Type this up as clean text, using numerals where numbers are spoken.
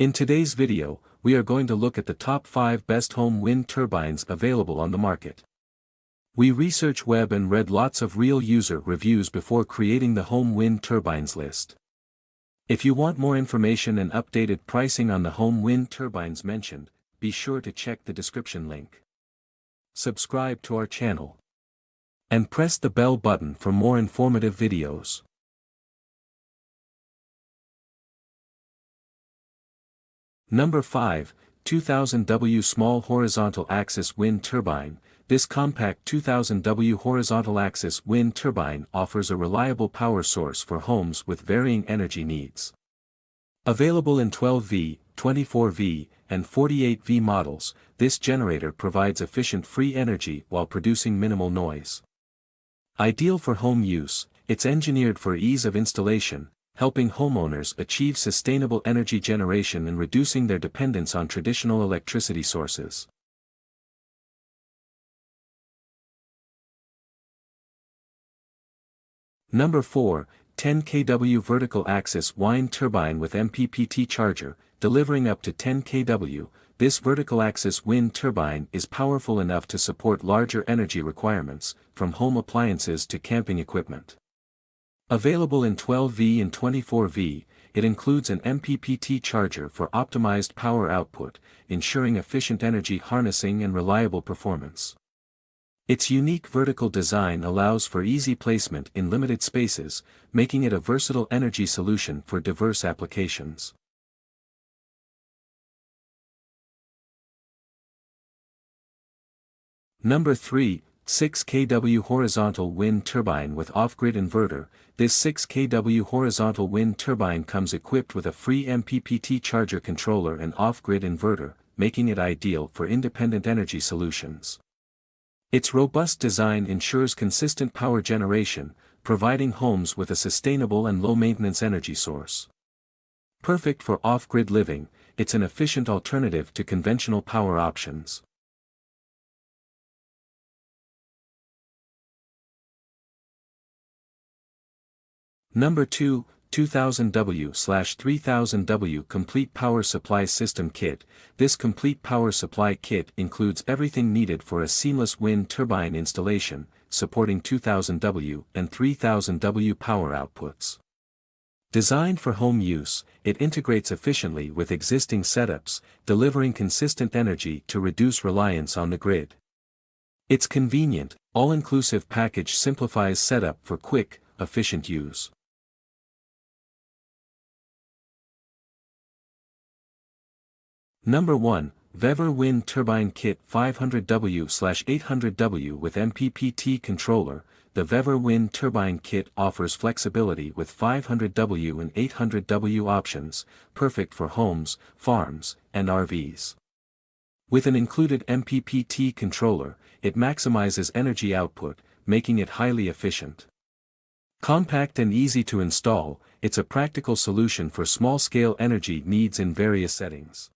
In today's video, we are going to look at the top 5 best home wind turbines available on the market. We researched web and read lots of real user reviews before creating the home wind turbines list. If you want more information and updated pricing on the home wind turbines mentioned, be sure to check the description link. Subscribe to our channel. And press the bell button for more informative videos. Number 5, 2000W Small Horizontal Axis Wind Turbine. This compact 2000W horizontal axis wind turbine offers a reliable power source for homes with varying energy needs. Available in 12V, 24V, and 48V models, this generator provides efficient free energy while producing minimal noise. Ideal for home use, it's engineered for ease of installation, helping homeowners achieve sustainable energy generation and reducing their dependence on traditional electricity sources. Number 4, 10 kW Vertical Axis Wind Turbine with MPPT Charger, delivering up to 10 kW. This vertical axis wind turbine is powerful enough to support larger energy requirements, from home appliances to camping equipment. Available in 12V and 24V, it includes an MPPT charger for optimized power output, ensuring efficient energy harnessing and reliable performance. Its unique vertical design allows for easy placement in limited spaces, making it a versatile energy solution for diverse applications. Number 3, 6 kW Horizontal Wind Turbine with Off-Grid Inverter. This 6 kW horizontal wind turbine comes equipped with a free MPPT charger controller and off-grid inverter, making it ideal for independent energy solutions. Its robust design ensures consistent power generation, providing homes with a sustainable and low-maintenance energy source. Perfect for off-grid living, it's an efficient alternative to conventional power options. Number 2, 2000W/3000W Complete Power Supply System Kit. This complete power supply kit includes everything needed for a seamless wind turbine installation, supporting 2000W and 3000W power outputs. Designed for home use, it integrates efficiently with existing setups, delivering consistent energy to reduce reliance on the grid. Its convenient, all-inclusive package simplifies setup for quick, efficient use. Number 1, VEVOR Wind Turbine Kit 500W/800W with MPPT controller. The VEVOR Wind Turbine Kit offers flexibility with 500W and 800W options, perfect for homes, farms, and RVs. With an included MPPT controller, it maximizes energy output, making it highly efficient. Compact and easy to install, it's a practical solution for small-scale energy needs in various settings.